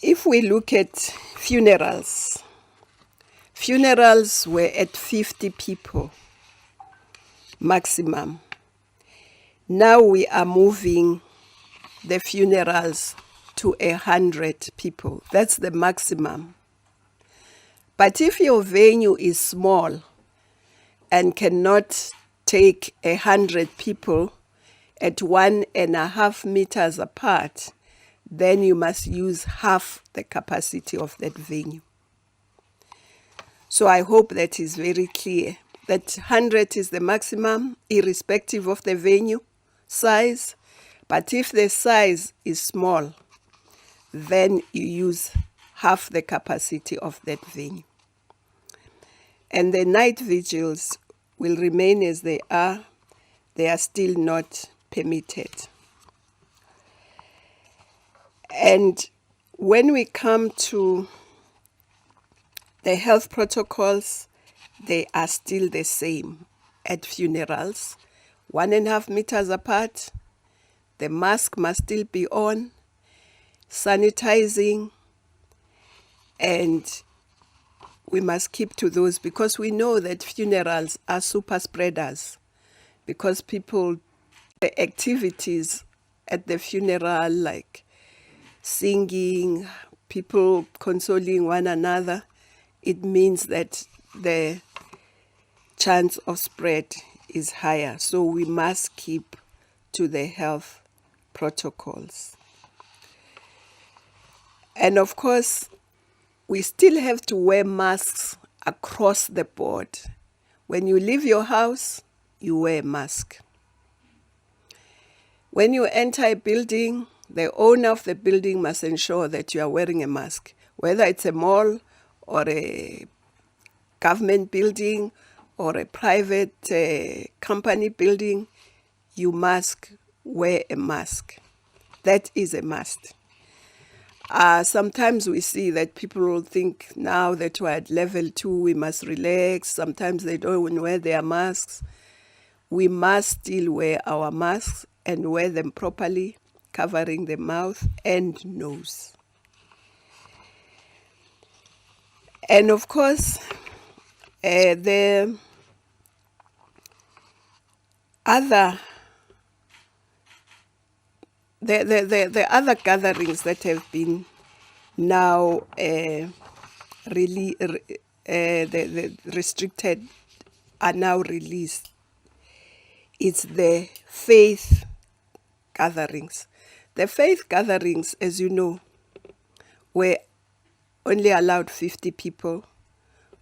If we look at funerals were at 50 people maximum. Now we are moving the funerals to 100 people. That's the maximum. But if your venue is small and cannot take 100 people at 1.5 meters apart, then you must use half the capacity of that venue. So I hope that is very clear, that 100 is the maximum, irrespective of the venue size. But if the size is small, then you use half the capacity of that venue. And the night vigils will remain as they are. They are still not permitted. And when we come to the health protocols, they are still the same at funerals. 1.5 meters apart. The mask must still be on. Sanitizing. And we must keep to those, because we know that funerals are super spreaders, because the activities at the funeral, like singing, people consoling one another, it means that the chance of spread is higher. So we must keep to the health protocols. And of course, we still have to wear masks across the board. When you leave your house, you wear a mask. When you enter a building, the owner of the building must ensure that you are wearing a mask. Whether it's a mall or a government building or a private company building, you must wear a mask. That is a must. Sometimes we see that people will think now that we're at level 2, we must relax. Sometimes they don't even wear their masks. We must still wear our masks and wear them properly, covering the mouth and nose. And of course, the other gatherings that have been now really the restricted are now released. It's the faith gatherings. The faith gatherings, as you know, were only allowed 50 people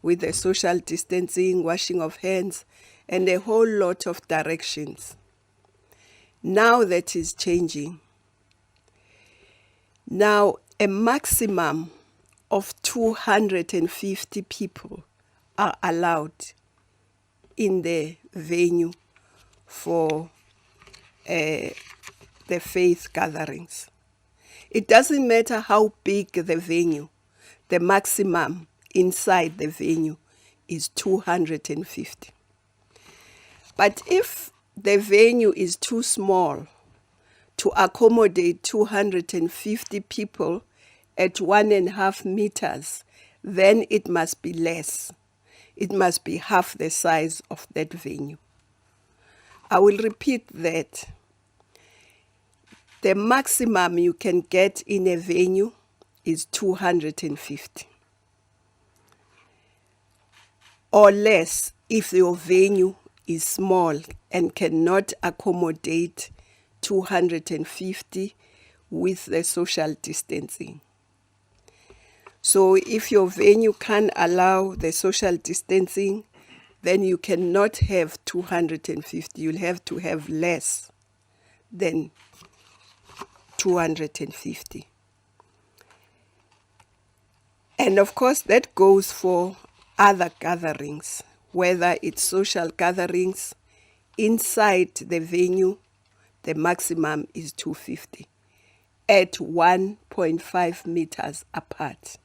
with the social distancing, washing of hands, and a whole lot of directions. Now that is changing. Now a maximum of 250 people are allowed in the venue for the faith gatherings. It doesn't matter how big the venue, the maximum inside the venue is 250. But if the venue is too small to accommodate 250 people at 1.5 meters, then it must be less. It must be half the size of that venue. I will repeat that. The maximum you can get in a venue is 250. Or less if your venue is small and cannot accommodate 250 with the social distancing. So if your venue can't allow the social distancing, then you cannot have 250. You'll have to have less than 250. And of course, that goes for other gatherings, whether it's social gatherings inside the venue, the maximum is 250 at 1.5 meters apart,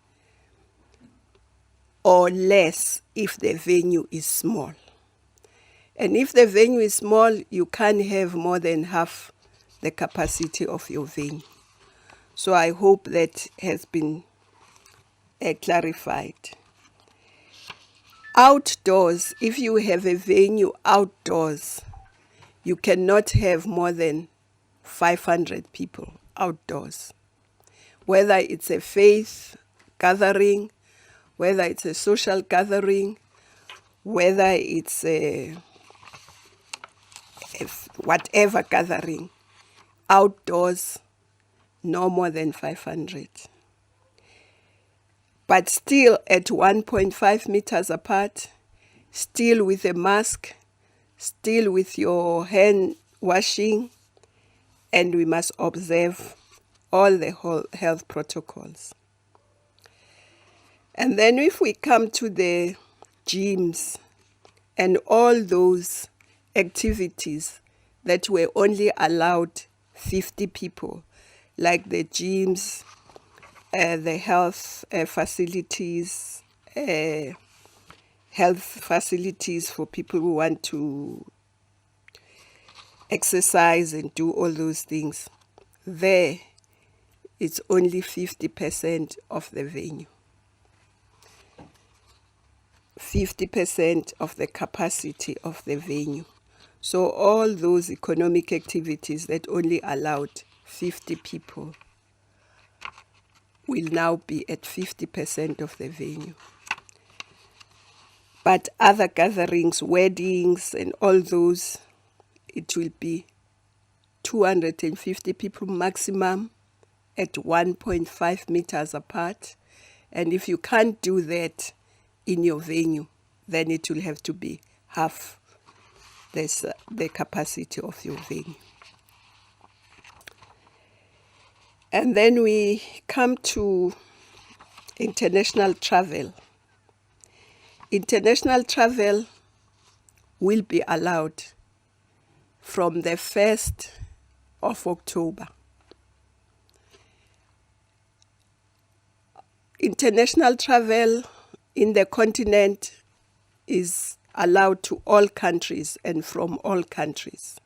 or less if the venue is small. And if the venue is small, you can't have more than half the capacity of your venue. So I hope that has been clarified. Outdoors, if you have a venue outdoors, you cannot have more than 500 people outdoors. Whether it's a faith gathering, whether it's a social gathering, whether it's a whatever gathering, outdoors, no more than 500. But still at 1.5 meters apart, still with a mask, still with your hand washing, and we must observe all the whole health protocols. And then if we come to the gyms and all those activities that were only allowed 50 people, like the gyms, the health facilities for people who want to exercise and do all those things, there it's only 50% of the venue. 50% of the capacity of the venue. So all those economic activities that only allowed 50 people will now be at 50% of the venue. But other gatherings, weddings and all those, it will be 250 people maximum at 1.5 meters apart. And if you can't do that in your venue, then it will have to be half the capacity of your venue. And then we come to international travel. International travel will be allowed from the 1st of October. International travel in the continent is allowed to all countries and from all countries.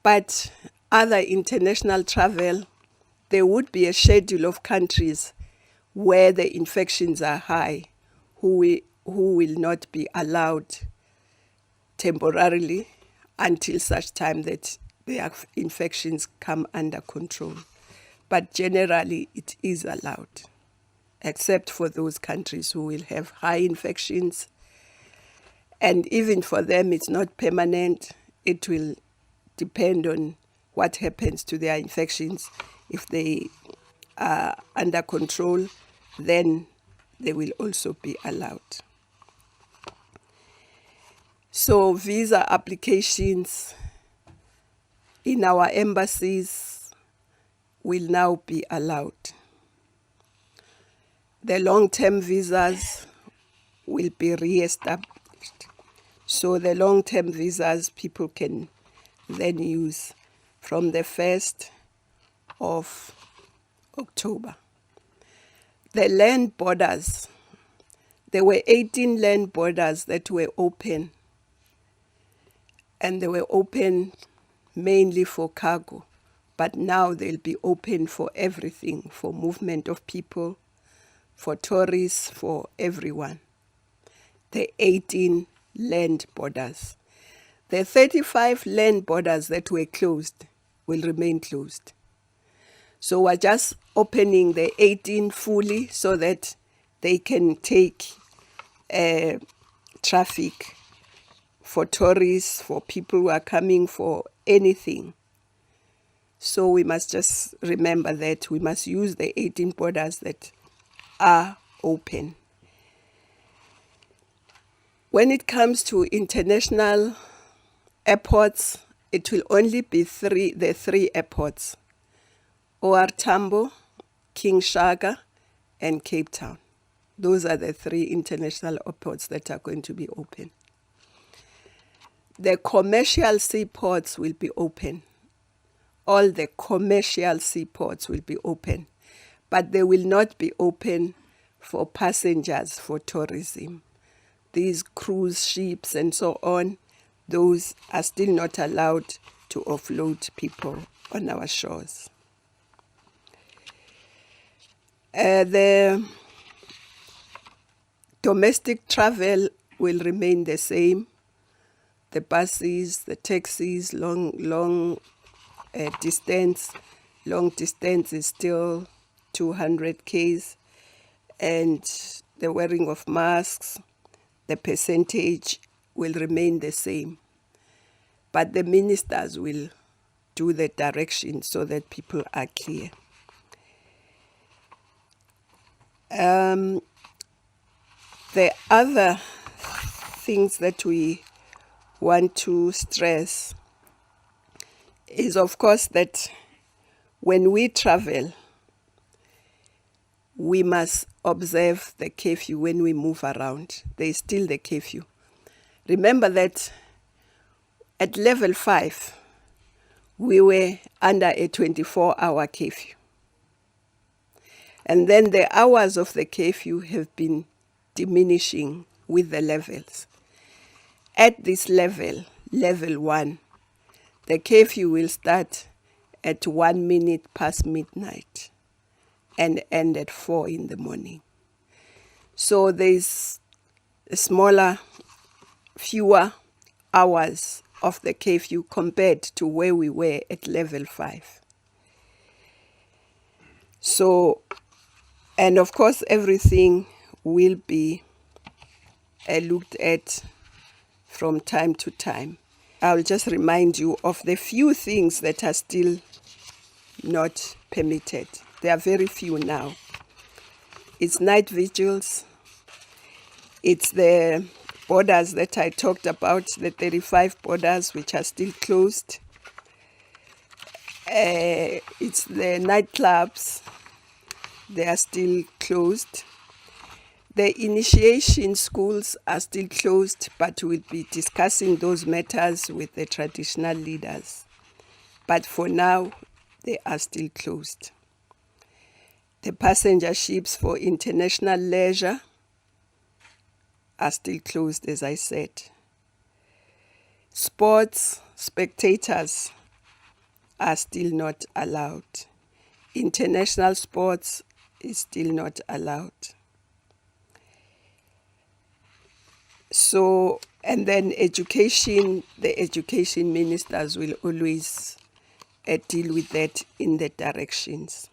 But other international travel, there would be a schedule of countries where the infections are high, who will not be allowed temporarily until such time that their infections come under control. But generally, it is allowed, except for those countries who will have high infections. And even for them, it's not permanent. It will depend on what happens to their infections. If they are under control, then they will also be allowed. So visa applications in our embassies will now be allowed. The long-term visas will be re-established. So the long-term visas people can then use from the 1st of October. The land borders, there were 18 land borders that were open, and they were open mainly for cargo, but now they'll be open for everything, for movement of people, for tourists, for everyone. The 18 land borders. The 35 land borders that were closed will remain closed. So we're just opening the 18 fully so that they can take traffic for tourists, for people who are coming for anything. So we must just remember that we must use the 18 borders that are open. When it comes to international airports, it will only be the three airports: OR Tambo, King Shaka, and Cape Town. Those are the three international airports that are going to be open. The commercial seaports will be open. All the commercial seaports will be open, but they will not be open for passengers, for tourism. These cruise ships and so on, those are still not allowed to offload people on our shores. The domestic travel will remain the same. The buses, the taxis, long distance. Long distance is still 200 k's, and the wearing of masks, the percentage will remain the same. But the ministers will do the direction so that people are clear. The other things that we want to stress is, of course, that when we travel, we must observe the curfew when we move around. There is still the curfew. Remember that at level 5, we were under a 24-hour curfew. And then the hours of the curfew have been diminishing with the levels. At this level, level 1, the curfew will start at 1 minute past midnight and end at 4 in the morning. So there's fewer hours of the curfew compared to where we were at level 5. So, and of course, everything will be looked at from time to time. I'll just remind you of the few things that are still not permitted. There are very few now. It's night vigils. It's the borders that I talked about, the 35 borders which are still closed. It's the nightclubs. They are still closed. The initiation schools are still closed, but we'll be discussing those matters with the traditional leaders. But for now, they are still closed. The passenger ships for international leisure are still closed, as I said. Sports spectators are still not allowed. International sports is still not allowed. So, and then education, the education ministers will always deal with that in the directions.